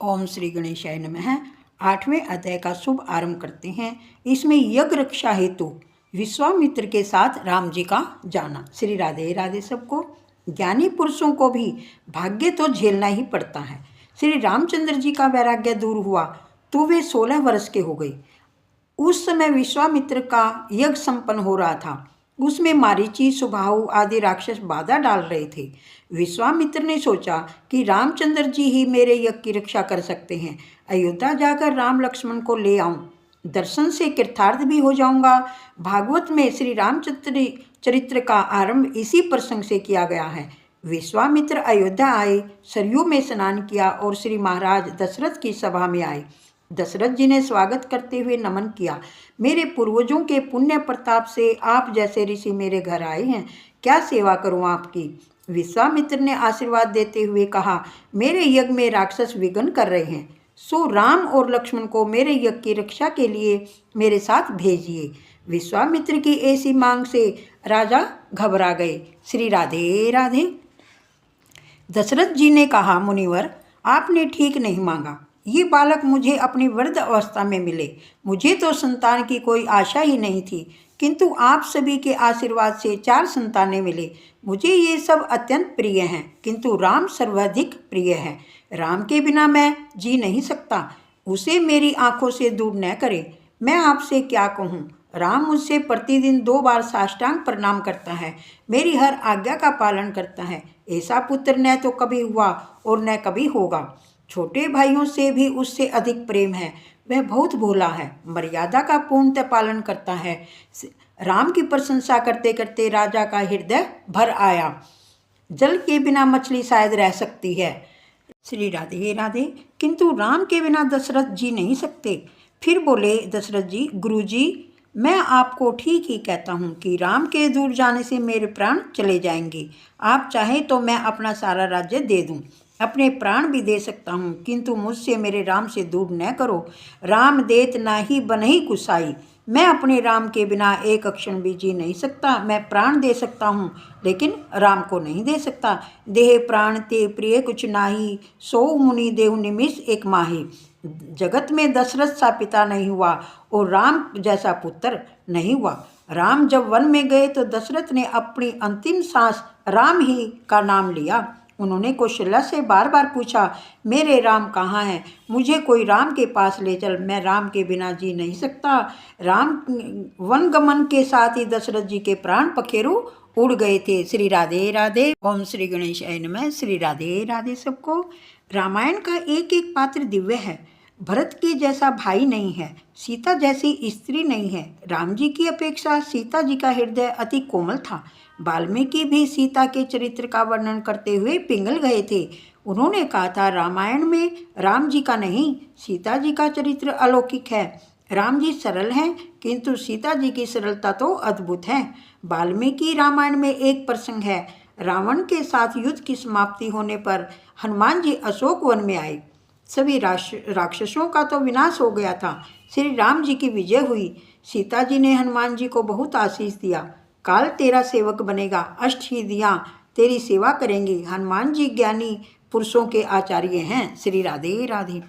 ओम श्री गणेशाय नमः। 8वें अध्याय का शुभ आरंभ करते हैं। इसमें यज्ञ रक्षा हेतु विश्वामित्र के साथ राम जी का जाना। श्री राधे राधे सबको। ज्ञानी पुरुषों को भी भाग्य तो झेलना ही पड़ता है। श्री रामचंद्र जी का वैराग्य दूर हुआ तो वे 16 वर्ष के हो गए। उस समय विश्वामित्र का यज्ञ संपन्न हो रहा था। उसमें मारीची, सुबाहु आदि राक्षस बाधा डाल रहे थे। विश्वामित्र ने सोचा कि रामचंद्र जी ही मेरे यज्ञ की रक्षा कर सकते हैं। अयोध्या जाकर राम लक्ष्मण को ले आऊं, दर्शन से कृतार्थ भी हो जाऊंगा। भागवत में श्री रामचंद्र चरित्र का आरंभ इसी प्रसंग से किया गया है। विश्वामित्र अयोध्या आए, सरयू में स्नान किया और श्री महाराज दशरथ की सभा में आए। दशरथ जी ने स्वागत करते हुए नमन किया। मेरे पूर्वजों के पुण्य प्रताप से आप जैसे ऋषि मेरे घर आए हैं, क्या सेवा करूं आपकी। विश्वामित्र ने आशीर्वाद देते हुए कहा, मेरे यज्ञ में राक्षस विघ्न कर रहे हैं, सो राम और लक्ष्मण को मेरे यज्ञ की रक्षा के लिए मेरे साथ भेजिए। विश्वामित्र की ऐसी मांग से राजा घबरा गए। श्री राधे राधे। दशरथ जी ने कहा, मुनिवर आपने ठीक नहीं मांगा। ये बालक मुझे अपनी वृद्ध अवस्था में मिले। मुझे तो संतान की कोई आशा ही नहीं थी, किंतु आप सभी के आशीर्वाद से 4 संतानें मिले। मुझे ये सब अत्यंत प्रिय हैं, किंतु राम सर्वाधिक प्रिय है। राम के बिना मैं जी नहीं सकता। उसे मेरी आंखों से दूर न करे। मैं आपसे क्या कहूँ, राम मुझसे प्रतिदिन 2 बार साष्टांग प्रणाम करता है, मेरी हर आज्ञा का पालन करता है। ऐसा पुत्र न तो कभी हुआ और न कभी होगा। छोटे भाइयों से भी उससे अधिक प्रेम है। वह बहुत भोला है, मर्यादा का पूर्णतः पालन करता है। राम की प्रशंसा करते करते राजा का हृदय भर आया। जल के बिना मछली शायद रह सकती है। श्री राधे राधे। किंतु राम के बिना दशरथ जी नहीं सकते। फिर बोले दशरथ जी, गुरुजी, मैं आपको ठीक ही कहता हूँ कि राम के दूर जाने से मेरे प्राण चले जाएंगे। आप चाहे तो मैं अपना सारा राज्य दे दूँ, अपने प्राण भी दे सकता हूँ, किंतु मुझसे मेरे राम से दूर न करो। राम देत नाही बनहि कुसाई। मैं अपने राम के बिना एक क्षण भी जी नहीं सकता। मैं प्राण दे सकता हूँ, लेकिन राम को नहीं दे सकता। देह प्राण ते प्रिय कुछ नाही, सो मुनि देव निमिष एक माही। जगत में दशरथ सा पिता नहीं हुआ और राम जैसा पुत्र नहीं हुआ। राम जब वन में गए तो दशरथ ने अपनी अंतिम सांस राम ही का नाम लिया। उन्होंने कौशल्या से बार बार पूछा, मेरे राम कहाँ हैं? मुझे कोई राम के पास ले चल, मैं राम के बिना जी नहीं सकता। राम वन गमन के साथ ही दशरथ जी के प्राण पखेरु उड़ गए थे। श्री राधे राधे। ओम श्री गणेशाय नमः। श्री राधे राधे सबको। रामायण का एक एक पात्र दिव्य है। भरत के जैसा भाई नहीं है, सीता जैसी स्त्री नहीं है। राम जी की अपेक्षा सीता जी का हृदय अति कोमल था। वाल्मीकि भी सीता के चरित्र का वर्णन करते हुए पिघल गए थे। उन्होंने कहा था, रामायण में राम जी का नहीं, सीता जी का चरित्र अलौकिक है। राम जी सरल हैं, किंतु सीता जी की सरलता तो अद्भुत है। वाल्मीकि रामायण में एक प्रसंग है। रावण के साथ युद्ध की समाप्ति होने पर हनुमान जी अशोक वन में आए। सभी राक्षसों का तो विनाश हो गया था। श्री राम जी की विजय हुई। सीता जी ने हनुमान जी को बहुत आशीष दिया। काल तेरा सेवक बनेगा, अष्टसिद्धियां तेरी सेवा करेंगे। हनुमान जी ज्ञानी पुरुषों के आचार्य हैं। श्री राधे राधे।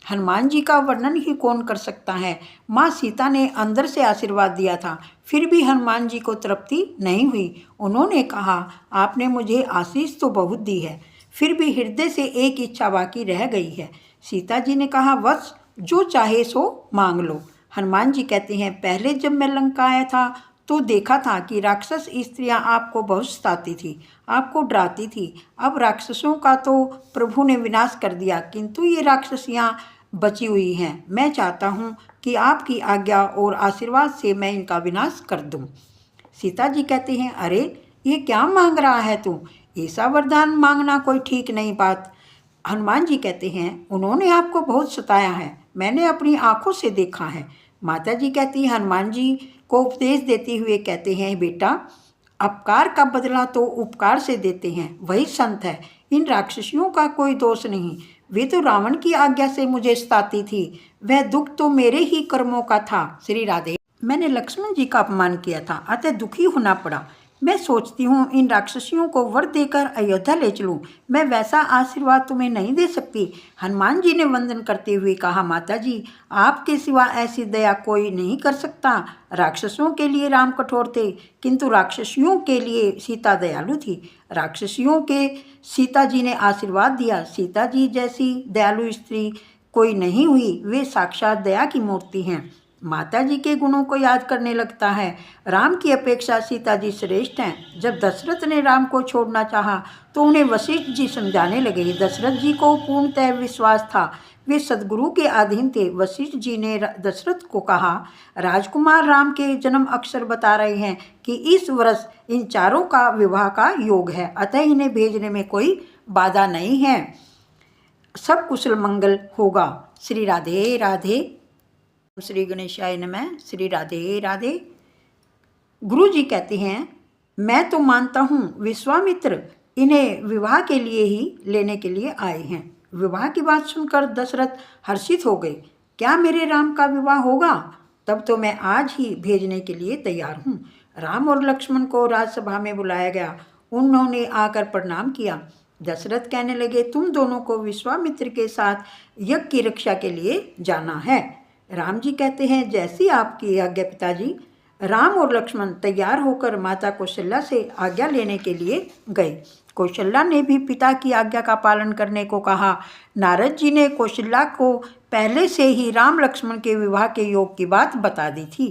हनुमान जी का वर्णन ही कौन कर सकता है। माँ सीता ने अंदर से आशीर्वाद दिया था, फिर भी हनुमान जी को तृप्ति नहीं हुई। उन्होंने कहा, आपने मुझे आशीष तो बहुत दी है, फिर भी हृदय से एक इच्छा बाकी रह गई है। सीता जी ने कहा, वत्स जो चाहे सो मांग लो। हनुमान जी कहते हैं, पहले जब मैं लंका आया था तो देखा था कि राक्षस स्त्रियां आपको बहुत सताती थी, आपको डराती थी। अब राक्षसों का तो प्रभु ने विनाश कर दिया, किंतु ये राक्षसियां बची हुई हैं। मैं चाहता हूँ कि आपकी आज्ञा और आशीर्वाद से मैं इनका विनाश कर दूँ। सीता जी कहते हैं, अरे ये क्या मांग रहा है तू? ऐसा वरदान मांगना कोई ठीक नहीं बात। हनुमान जी कहते हैं, उन्होंने आपको बहुत सताया है, मैंने अपनी आंखों से देखा है। माता जी कहती हैं, हनुमान जी को उपदेश देते हुए कहते हैं, बेटा अपकार का बदला तो उपकार से देते हैं, वही संत है। इन राक्षसियों का कोई दोष नहीं, वे तो रावण की आज्ञा से मुझे सताती थी। वह दुख तो मेरे ही कर्मों का था। श्री राधे। मैंने लक्ष्मण जी का अपमान किया था, अतः दुखी होना पड़ा। मैं सोचती हूँ इन राक्षसियों को वर देकर अयोध्या ले चलूँ। मैं वैसा आशीर्वाद तुम्हें नहीं दे सकती। हनुमान जी ने वंदन करते हुए कहा, माता जी, आपके सिवा ऐसी दया कोई नहीं कर सकता। राक्षसों के लिए राम कठोर थे, किंतु राक्षसियों के लिए सीता दयालु थी। राक्षसियों के सीता जी ने आशीर्वाद दिया। सीता जी जैसी दयालु स्त्री कोई नहीं हुई। वे साक्षात दया की मूर्ति हैं। माता जी के गुणों को याद करने लगता है। राम की अपेक्षा सीता जी श्रेष्ठ हैं। जब दशरथ ने राम को छोड़ना चाहा तो उन्हें वशिष्ठ जी समझाने लगे। दशरथ जी को पूर्णतः विश्वास था, वे सदगुरु के अधीन थे। वशिष्ठ जी ने दशरथ को कहा, राजकुमार राम के जन्म अक्षर बता रहे हैं कि इस वर्ष इन चारों का विवाह का योग है, अतः इन्हें भेजने में कोई बाधा नहीं है, सब कुशल मंगल होगा। श्री राधे राधे। श्री गणेशाय नमः। श्री राधे राधे। गुरु जी कहते हैं, मैं तो मानता हूँ विश्वामित्र इन्हें विवाह के लिए ही लेने के लिए आए हैं। विवाह की बात सुनकर दशरथ हर्षित हो गए। क्या मेरे राम का विवाह होगा? तब तो मैं आज ही भेजने के लिए तैयार हूँ। राम और लक्ष्मण को राजसभा में बुलाया गया। उन्होंने आकर प्रणाम किया। दशरथ कहने लगे, तुम दोनों को विश्वामित्र के साथ यज्ञ की रक्षा के लिए जाना है। राम जी कहते हैं, जैसी आपकी आज्ञा पिताजी। राम और लक्ष्मण तैयार होकर माता कौशल्या से आज्ञा लेने के लिए गए। कौशल्या ने भी पिता की आज्ञा का पालन करने को कहा। नारद जी ने कौशल्या को पहले से ही राम लक्ष्मण के विवाह के योग की बात बता दी थी।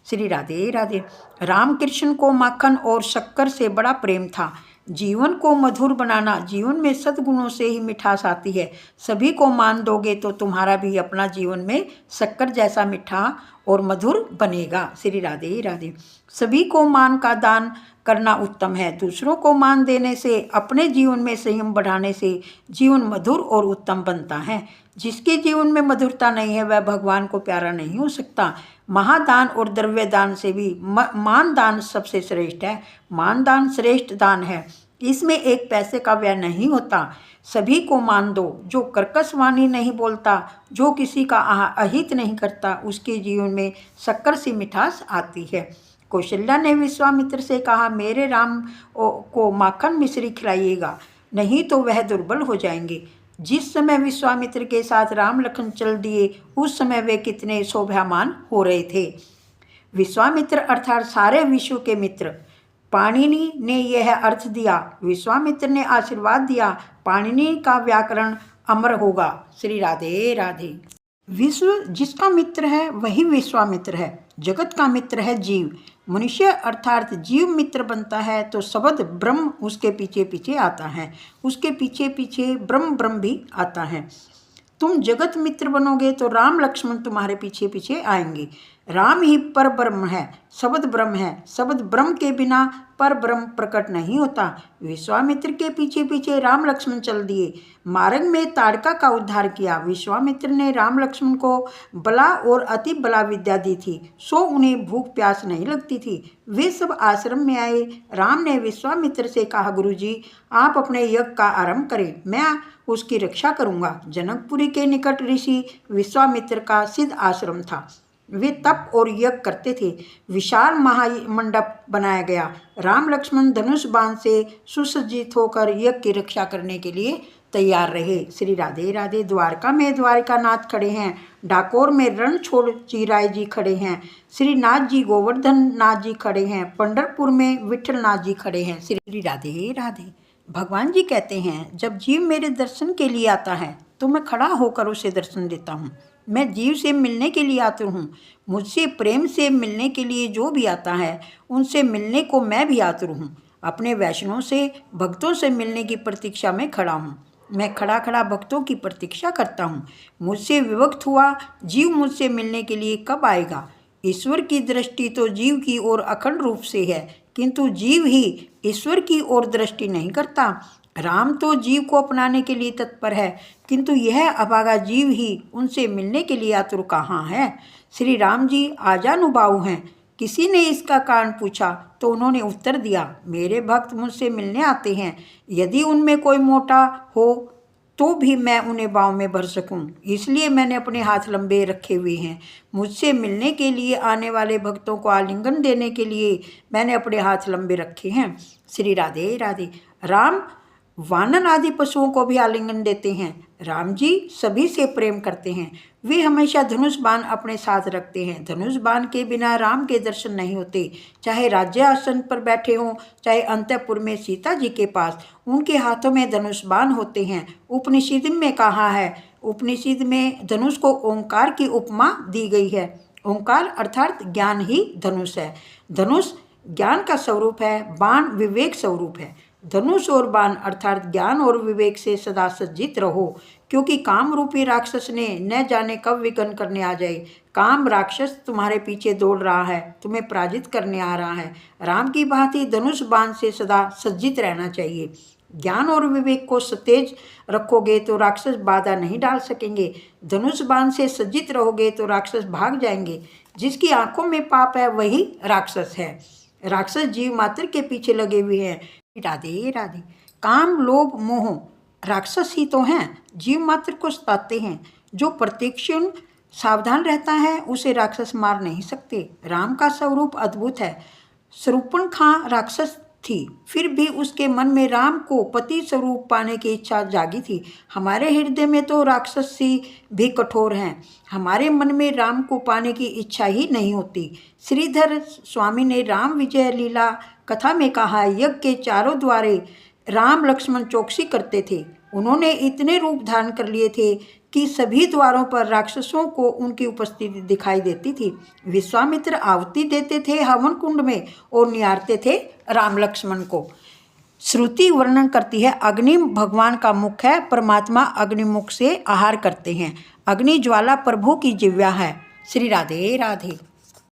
श्री राधे राधे। रामकृष्ण को माखन और शक्कर से बड़ा प्रेम था। जीवन को मधुर बनाना, जीवन में सद्गुणों से ही मिठास आती है। सभी को मान दोगे तो तुम्हारा भी अपना जीवन में शक्कर जैसा मीठा और मधुर बनेगा। श्री राधे राधे। सभी को मान का दान करना उत्तम है। दूसरों को मान देने से, अपने जीवन में संयम बढ़ाने से जीवन मधुर और उत्तम बनता है। जिसके जीवन में मधुरता नहीं है वह भगवान को प्यारा नहीं हो सकता। महादान और द्रव्य दान से भी मान दान सबसे श्रेष्ठ है। मान दान श्रेष्ठ दान है। इसमें एक पैसे का व्यय नहीं होता। सभी को मान दो। जो कर्कश वाणी नहीं बोलता, जो किसी का अहित नहीं करता, उसके जीवन में शक्कर सी मिठास आती है। कौशल्या ने विश्वामित्र से कहा, मेरे राम को माखन मिश्री खिलाइएगा, नहीं तो वह दुर्बल हो जाएंगे। जिस समय विश्वामित्र के साथ राम लखन चल दिए उस समय वे कितने शोभामान हो रहे थे। विश्वामित्र अर्थात सारे विश्व के मित्र। पाणिनि ने यह अर्थ दिया। विश्वामित्र ने आशीर्वाद दिया। पाणिनि का व्याकरण अमर होगा। श्री राधे राधे। विश्व जिसका मित्र है वही विश्वामित्र है। जगत का मित्र है जीव। मनुष्य अर्थात जीव मित्र बनता है तो शब्द ब्रह्म उसके पीछे पीछे आता है, उसके पीछे पीछे ब्रह्म भी आता है। तुम जगत मित्र बनोगे तो राम लक्ष्मण तुम्हारे पीछे पीछे आएंगे। राम ही पर ब्रह्म है, शब्द ब्रह्म है। शब्द ब्रह्म के बिना पर ब्रह्म प्रकट नहीं होता। विश्वामित्र के पीछे पीछे राम लक्ष्मण चल दिए। मार्ग में ताड़का का उद्धार किया। विश्वामित्र ने राम लक्ष्मण को बला और अति बला विद्या दी थी, सो उन्हें भूख प्यास नहीं लगती थी। वे सब आश्रम में आए। राम ने विश्वामित्र से कहा, गुरुजी आप अपने यज्ञ का आरंभ करें, मैं उसकी रक्षा करूंगा। जनकपुरी के निकट ऋषि विश्वामित्र का सिद्ध आश्रम था। वे तप और यज्ञ करते थे। विशाल महामंडप बनाया गया। राम लक्ष्मण धनुष बाण से सुसज्जित होकर यज्ञ की रक्षा करने के लिए तैयार रहे। श्री राधे राधे। द्वारका में द्वारिकानाथ खड़े हैं। डाकोर में रणछोड़ चिराय जी खड़े हैं। श्रीनाथ जी गोवर्धन नाथ जी खड़े हैं। पंढरपुर में विठल नाथ जी खड़े हैं। श्री राधे राधे। भगवान जी कहते हैं, जब जीव मेरे दर्शन के लिए आता है तो मैं खड़ा होकर उसे दर्शन देता हूँ। मैं जीव से मिलने के लिए आतुर हूँ। मुझसे प्रेम से मिलने के लिए जो भी आता है उनसे मिलने को मैं भी आतुर हूँ। अपने वैष्णव से, भक्तों से मिलने की प्रतीक्षा में खड़ा हूँ। मैं खड़ा खड़ा भक्तों की प्रतीक्षा करता हूँ। मुझसे विभक्त हुआ जीव मुझसे मिलने के लिए कब आएगा? ईश्वर की दृष्टि तो जीव की ओर अखंड रूप से है, किंतु जीव ही ईश्वर की ओर दृष्टि नहीं करता। राम तो जीव को अपनाने के लिए तत्पर है, किंतु यह अभागा जीव ही उनसे मिलने के लिए आतुर कहाँ है? श्री राम जी आजानुबाहु हैं। किसी ने इसका कारण पूछा तो उन्होंने उत्तर दिया, मेरे भक्त मुझसे मिलने आते हैं। यदि उनमें कोई मोटा हो तो भी मैं उन्हें बाहों में भर सकूं, इसलिए मैंने अपने हाथ लंबे रखे हुए हैं। मुझसे मिलने के लिए आने वाले भक्तों को आलिंगन देने के लिए मैंने अपने हाथ लंबे रखे हैं। श्री राधे राधे। राम वानर आदि पशुओं को भी आलिंगन देते हैं। राम जी सभी से प्रेम करते हैं। वे हमेशा धनुष बाण अपने साथ रखते हैं। धनुष बाण के बिना राम के दर्शन नहीं होते। चाहे राज्य आसन पर बैठे हों, चाहे अंतःपुर में सीता जी के पास, उनके हाथों में धनुष बाण होते हैं। उपनिषद में कहा है, उपनिषद में धनुष को ओंकार की उपमा दी गई है। ओंकार अर्थात ज्ञान ही धनुष है। धनुष ज्ञान का स्वरूप है, बाण विवेक स्वरूप है। धनुष और बाण अर्थात ज्ञान और विवेक से सदा सज्जित रहो, क्योंकि काम रूपी राक्षस ने न जाने कब विघ्न करने आ जाए। काम राक्षस तुम्हारे पीछे दौड़ रहा है, तुम्हें पराजित करने आ रहा है। राम की भांति धनुष बाण से सदा सज्जित रहना चाहिए। ज्ञान और विवेक को सतेज रखोगे तो राक्षस बाधा नहीं डाल सकेंगे। धनुष बाण से सज्जित रहोगे तो राक्षस भाग जाएंगे। जिसकी आंखों में पाप है वही राक्षस है। राक्षस जीव मात्र के पीछे लगे हुए हैं। राधे राधे। काम लोभ मोह राक्षस ही तो हैं, जीव मात्र को सताते हैं। जो प्रत्यक्षण सावधान रहता है उसे राक्षस मार नहीं सकते। राम का स्वरूप अद्भुत है। शूर्पणखा राक्षस थी, फिर भी उसके मन में राम को पति स्वरूप पाने की इच्छा जागी थी। हमारे हृदय में तो राक्षसी भी कठोर हैं। हमारे मन में राम को पाने की इच्छा ही नहीं होती। श्रीधर स्वामी ने राम विजय लीला कथा में कहा, यज्ञ के चारों द्वारे राम लक्ष्मण चौकसी करते थे। उन्होंने इतने रूप धारण कर लिए थे कि सभी द्वारों पर राक्षसों को उनकी उपस्थिति दिखाई देती थी। विश्वामित्र आहुति देते थे हवन कुंड में और निहारते थे राम लक्ष्मण को। श्रुति वर्णन करती है, अग्नि भगवान का मुख है, परमात्मा अग्निमुख से आहार करते हैं। अग्नि ज्वाला प्रभु की जिह्वा है। श्री राधे राधे।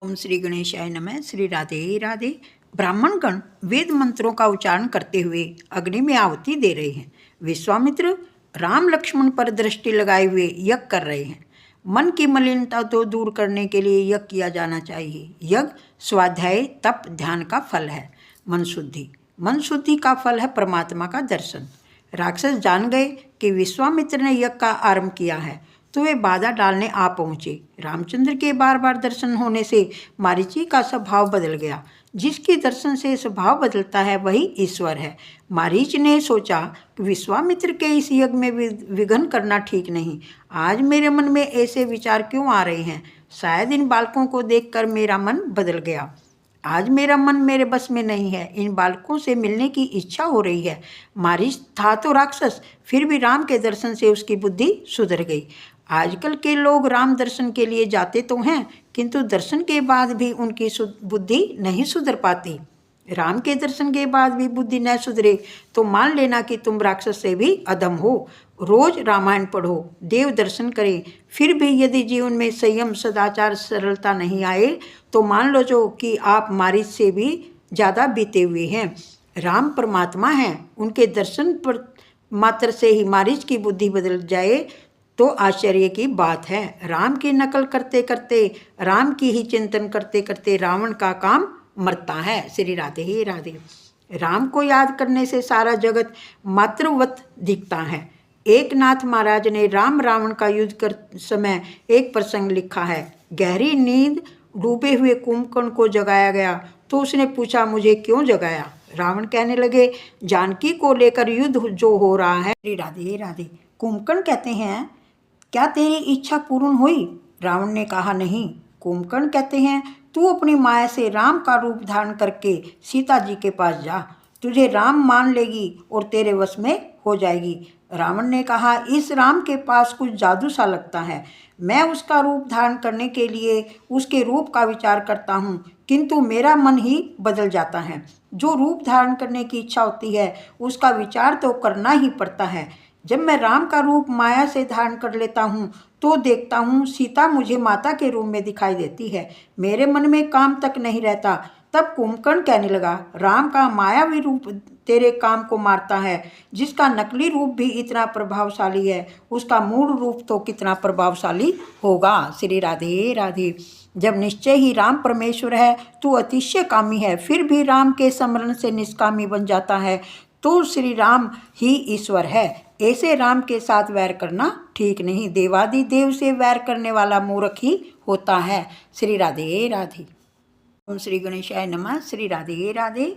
ओम श्री गणेशाय नमः। श्री राधे राधे। ब्राह्मणगण वेद मंत्रों का उच्चारण करते हुए अग्नि में आहुति दे रहे हैं। विश्वामित्र राम लक्ष्मण पर दृष्टि लगाए हुए यज्ञ कर रहे हैं। मन की मलिनता तो दूर करने के लिए यज्ञ किया जाना चाहिए। यज्ञ स्वाध्याय तप ध्यान का फल है। मन शुद्धि का फल है परमात्मा का दर्शन। राक्षस जान गए कि विश्वामित्र ने यज्ञ का आरंभ किया है, तो वे बाधा डालने आ पहुँचे। रामचंद्र के बार बार दर्शन होने से मारीची का स्वभाव बदल गया। जिसके दर्शन से स्वभाव बदलता है वही ईश्वर है। मारीच ने सोचा कि विश्वामित्र के इस यज्ञ में विघ्न करना ठीक नहीं। आज मेरे मन में ऐसे विचार क्यों आ रहे हैं? शायद इन बालकों को देखकर मेरा मन बदल गया। आज मेरा मन मेरे बस में नहीं है। इन बालकों से मिलने की इच्छा हो रही है। मारीच था तो राक्षस, फिर भी राम के दर्शन से उसकी बुद्धि सुधर गई। आजकल के लोग राम दर्शन के लिए जाते तो हैं, किंतु दर्शन के बाद भी उनकी बुद्धि नहीं सुधर पाती। राम के दर्शन के बाद भी बुद्धि न सुधरे तो मान लेना कि तुम राक्षस से भी अधम हो। रोज रामायण पढ़ो, देव दर्शन करें, फिर भी यदि जीवन में संयम सदाचार सरलता नहीं आए तो मान लो जो कि आप मारीच से भी ज़्यादा बीते हुए हैं। राम परमात्मा हैं, उनके दर्शन पर मात्र से ही मारीच की बुद्धि बदल जाए तो आश्चर्य की बात है। राम की नकल करते करते, राम की ही चिंतन करते करते रावण का काम मरता है। श्री राधे ही राधे। राम को याद करने से सारा जगत मातृवत दिखता है। एक नाथ महाराज ने राम रावण का युद्ध कर समय एक प्रसंग लिखा है। गहरी नींद डूबे हुए कुंभकर्ण को जगाया गया तो उसने पूछा, मुझे क्यों जगाया? रावण कहने लगे, जानकी को लेकर युद्ध जो हो रहा है। श्री राधे राधे। कुंभकर्ण कहते हैं, क्या तेरी इच्छा पूर्ण हुई? रावण ने कहा, नहीं। कुंभकर्ण कहते हैं, तू अपनी माया से राम का रूप धारण करके सीता जी के पास जा, तुझे राम मान लेगी और तेरे वश में हो जाएगी। रावण ने कहा, इस राम के पास कुछ जादू सा लगता है। मैं उसका रूप धारण करने के लिए उसके रूप का विचार करता हूँ, किंतु मेरा मन ही बदल जाता है। जो रूप धारण करने की इच्छा होती है उसका विचार तो करना ही पड़ता है। जब मैं राम का रूप माया से धारण कर लेता हूँ तो देखता हूँ सीता मुझे माता के रूप में दिखाई देती है। मेरे मन में काम तक नहीं रहता। तब कुंभकर्ण कहने लगा, राम का मायावी रूप तेरे काम को मारता है। जिसका नकली रूप भी इतना प्रभावशाली है, उसका मूल रूप तो कितना प्रभावशाली होगा। श्री राधे राधे। जब निश्चय ही राम परमेश्वर है, तू अतिशय कामी है, फिर भी राम के स्मरण से निष्कामी बन जाता है, तो श्री राम ही ईश्वर है। ऐसे राम के साथ वैर करना ठीक नहीं। देवादिदेव से वैर करने वाला मूर्ख ही होता है। श्री राधे राधे। ओम श्री गणेशाय नमः। श्री राधे राधे।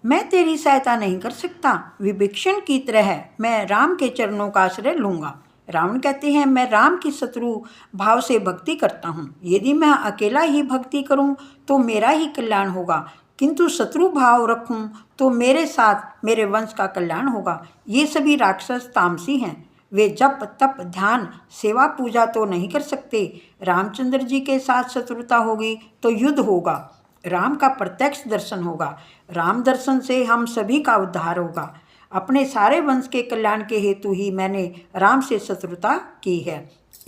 मैं तेरी सहायता नहीं कर सकता, विभीषण की तरह मैं राम के चरणों का आश्रय लूँगा। रावण कहते हैं, मैं राम की शत्रु भाव से भक्ति करता हूँ। यदि मैं अकेला ही भक्ति करूँ तो मेरा ही कल्याण होगा, किंतु शत्रु भाव रखूँ तो मेरे साथ मेरे वंश का कल्याण होगा। ये सभी राक्षस तामसी हैं, वे जप तप ध्यान सेवा पूजा तो नहीं कर सकते। रामचंद्र जी के साथ शत्रुता होगी तो युद्ध होगा, राम का प्रत्यक्ष दर्शन होगा। राम दर्शन से हम सभी का उद्धार होगा। अपने सारे वंश के कल्याण के हेतु ही मैंने राम से शत्रुता की है।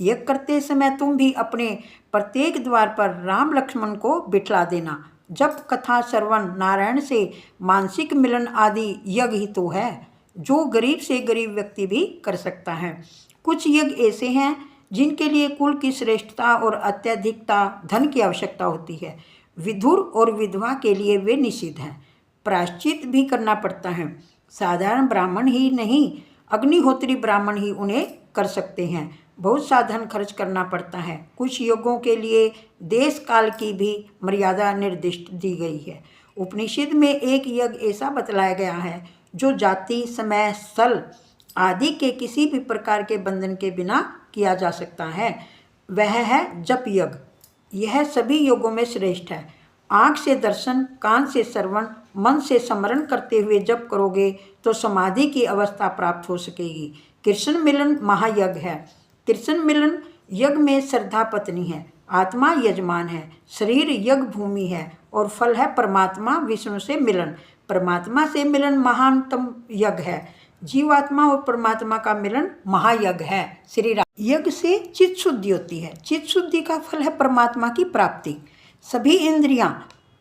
यज्ञ करते समय तुम भी अपने प्रत्येक द्वार पर राम लक्ष्मण को बिठला देना। जब कथा श्रवण नारायण से मानसिक मिलन आदि यज्ञ ही तो है, जो गरीब से गरीब व्यक्ति भी कर सकता है। कुछ यज्ञ ऐसे हैं जिनके लिए कुल की श्रेष्ठता और अत्यधिकता धन की आवश्यकता होती है। विधुर और विधवा के लिए वे निषिद्ध हैं, प्रायश्चित भी करना पड़ता है। साधारण ब्राह्मण ही नहीं, अग्निहोत्री ब्राह्मण ही उन्हें कर सकते हैं। बहुत सा धन खर्च करना पड़ता है। कुछ यज्ञों के लिए देश काल की भी मर्यादा निर्दिष्ट दी गई है। उपनिषद में एक यज्ञ ऐसा बतलाया गया है जो जाति समय स्थल आदि के किसी भी प्रकार के बंधन के बिना किया जा सकता है, वह है जप यज्ञ। यह सभी योगों में श्रेष्ठ है। आँख से दर्शन, कान से श्रवण, मन से स्मरण करते हुए जप करोगे तो समाधि की अवस्था प्राप्त हो सकेगी। कृष्ण मिलन महायज्ञ है। कृष्ण मिलन यज्ञ में श्रद्धा पत्नी है, आत्मा यजमान है, शरीर यज्ञ भूमि है और फल है परमात्मा विष्णु से मिलन। परमात्मा से मिलन महानतम यज्ञ है। जीवात्मा और परमात्मा का मिलन महायज्ञ है। श्री राम। यज्ञ से चित्त शुद्धि होती है। चित्त शुद्धि का फल है परमात्मा की प्राप्ति। सभी इंद्रियां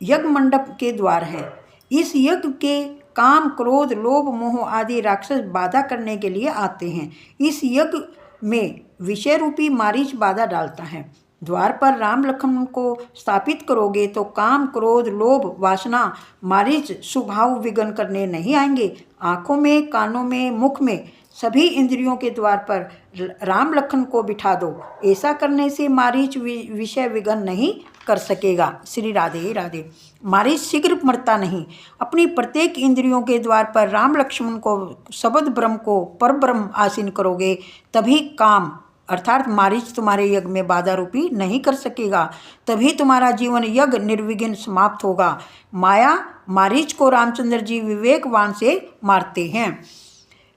यज्ञ मंडप के द्वार हैं। इस यज्ञ के काम क्रोध लोभ मोह आदि राक्षस बाधा करने के लिए आते हैं। इस यज्ञ में विषय रूपी मारीच बाधा डालता है। द्वार पर राम लक्ष्मण को स्थापित करोगे तो काम क्रोध लोभ वासना मारीच स्वभाव विघ्न करने नहीं आएंगे। आँखों में, कानों में, मुख में, सभी इंद्रियों के द्वार पर राम लक्ष्मण को बिठा दो। ऐसा करने से मारीच विषय विघ्न नहीं कर सकेगा। श्री राधे राधे। मारीच शीघ्र मरता नहीं। अपनी प्रत्येक इंद्रियों के द्वार पर राम लक्ष्मण को शब्द ब्रह्म को पर ब्रह्म आसीन करोगे, तभी काम अर्थात मारीच तुम्हारे यज्ञ में बाधा रूपी नहीं कर सकेगा। तभी तुम्हारा जीवन यज्ञ निर्विघ्न समाप्त होगा। माया मारीच को रामचंद्र जी विवेकवान से मारते हैं।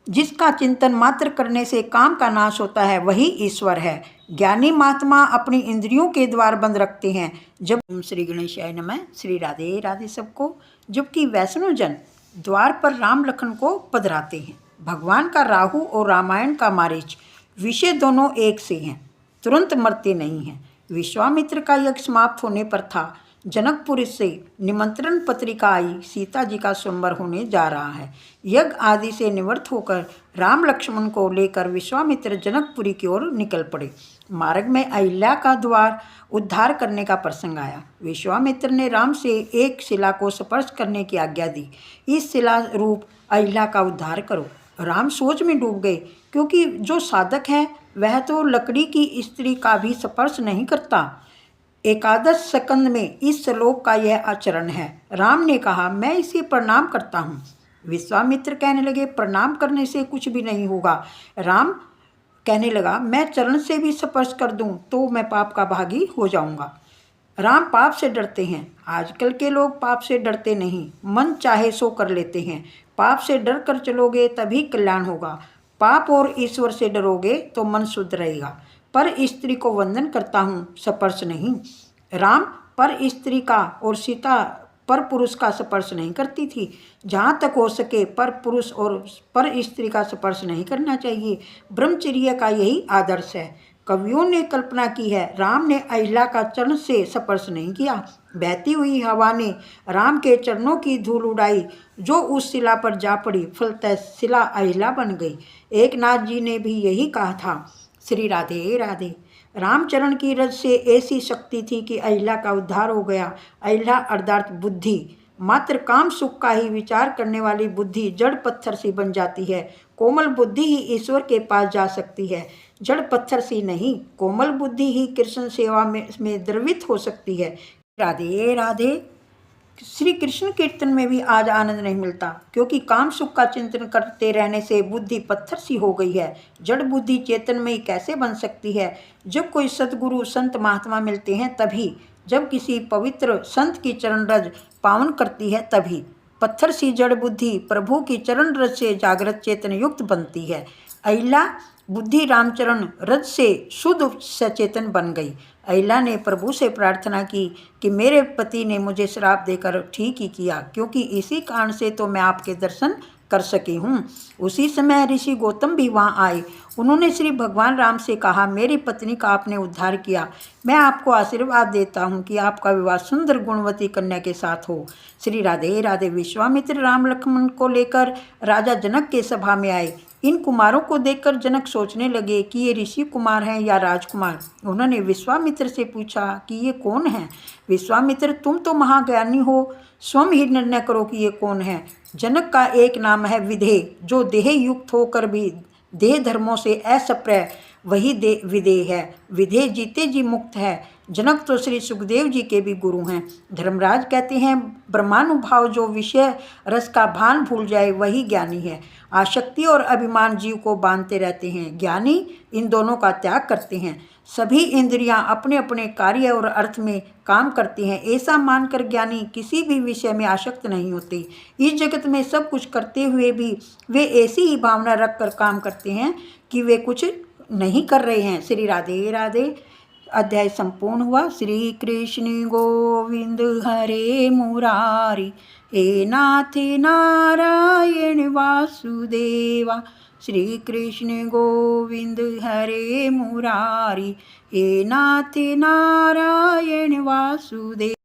जिसका चिंतन मात्र करने से काम का नाश होता है वही ईश्वर है। ज्ञानी महात्मा अपनी इंद्रियों के द्वार बंद रखते हैं। जब ओम श्री गणेशाय नमः। श्री राधे राधे सबको। जबकि वैष्णव जन द्वार पर राम लखन को पधराते हैं। भगवान का राहु और रामायण का मारीच विषय दोनों एक से हैं, तुरंत मरते नहीं हैं। विश्वामित्र का यज्ञ समाप्त होने पर था। जनकपुर से निमंत्रण पत्रिका आई, सीता जी का स्वयंवर होने जा रहा है। यज्ञ आदि से निवृत्त होकर राम लक्ष्मण को लेकर विश्वामित्र जनकपुरी की ओर निकल पड़े। मार्ग में अहिल्या का द्वार उद्धार करने का प्रसंग आया। विश्वामित्र ने राम से एक शिला को स्पर्श करने की आज्ञा दी। इस शिला रूप अहिल्या का उद्धार करो। राम सोच में डूब गए, क्योंकि जो साधक है वह तो लकड़ी की स्त्री का भी स्पर्श नहीं करता। एकादश स्कंद में इस श्लोक का यह आचरण है। राम ने कहा, मैं इसे प्रणाम करता हूँ। विश्वामित्र कहने लगे, प्रणाम करने से कुछ भी नहीं होगा। राम कहने लगा, मैं चरण से भी स्पर्श कर दूं तो मैं पाप का भागी हो जाऊंगा। राम पाप से डरते हैं। आजकल के लोग पाप से डरते नहीं, मन चाहे सो कर लेते हैं। पाप से डर कर चलोगे तभी कल्याण होगा। पाप और ईश्वर से डरोगे तो मन शुद्ध रहेगा। पर स्त्री को वंदन करता हूँ, स्पर्श नहीं। राम पर स्त्री का और सीता पर पुरुष का स्पर्श नहीं करती थी। जहाँ तक हो सके पर पुरुष और पर स्त्री का स्पर्श नहीं करना चाहिए। ब्रह्मचर्य का यही आदर्श है। कवियों ने कल्पना की है, राम ने अहिल्या का चरण से स्पर्श नहीं किया। बहती हुई हवा ने राम के चरणों की धूल उड़ाई, जो उस शिला पर जा पड़ी, फलतः शिला अहिल्या बन गई। एकनाथ जी ने भी यही कहा था। श्री राधे राधे। रामचरण की रज से ऐसी शक्ति थी कि अहिल्या का उद्धार हो गया। अहिल्या अर्थात बुद्धि, मात्र काम सुख का ही विचार करने वाली बुद्धि जड़ पत्थर सी बन जाती है। कोमल बुद्धि ही ईश्वर के पास जा सकती है, जड़ पत्थर सी नहीं। कोमल बुद्धि ही कृष्ण सेवा में द्रवित हो सकती है। राधे राधे। श्री कृष्ण कीर्तन में भी आज आनंद नहीं मिलता, क्योंकि काम सुख का चिंतन करते रहने से बुद्धि पत्थर सी हो गई है। जड़ बुद्धि चेतनमयी कैसे बन सकती है? जब कोई सतगुरु संत महात्मा मिलते हैं तभी, जब किसी पवित्र संत की चरण रज पावन करती है तभी पत्थर सी जड़ बुद्धि प्रभु की चरण रज से जागृत चेतन युक्त बनती है। अहिला बुद्धि रामचरण रज से शुद्ध सचेतन बन गई। अहिला ने प्रभु से प्रार्थना की कि मेरे पति ने मुझे श्राप देकर ठीक ही किया, क्योंकि इसी कारण से तो मैं आपके दर्शन कर सकी हूँ। उसी समय ऋषि गौतम भी वहाँ आए। उन्होंने श्री भगवान राम से कहा, मेरी पत्नी का आपने उद्धार किया, मैं आपको आशीर्वाद देता हूँ कि आपका विवाह सुंदर गुणवती कन्या के साथ हो। श्री राधे राधे। विश्वामित्र राम लक्ष्मण को लेकर राजा जनक के सभा में आए। इन कुमारों को देखकर जनक सोचने लगे कि ये ऋषि कुमार हैं या राजकुमार। उन्होंने विश्वामित्र से पूछा कि ये कौन हैं? विश्वामित्र, तुम तो महाज्ञानी हो, स्वयं ही निर्णय करो कि ये कौन है। जनक का एक नाम है विदेह, जो देह युक्त होकर भी देह धर्मों से असप्रय, वही विदेह है। विदेह जीते जी मुक्त है। जनक तो श्री सुखदेव जी के भी गुरु हैं। धर्मराज कहते हैं, ब्रह्मानुभाव जो विषय रस का भान भूल जाए वही ज्ञानी है। आसक्ति और अभिमान जीव को बांधते रहते हैं। ज्ञानी इन दोनों का त्याग करते हैं। सभी इंद्रियां अपने अपने कार्य और अर्थ में काम करती हैं, ऐसा मानकर ज्ञानी किसी भी विषय में आसक्त नहीं होते। इस जगत में सब कुछ करते हुए भी वे ऐसी ही भावना रख कर काम करते हैं कि वे कुछ नहीं कर रहे हैं। श्री राधे राधे। अध्याय संपूर्ण हुआ। श्री कृष्ण गोविंद हरे मुरारी, हे नाथ नारायण वासुदेवा। श्री कृष्ण गोविंद हरे मुरारी, हे नाथ नारायण वासुदेवा।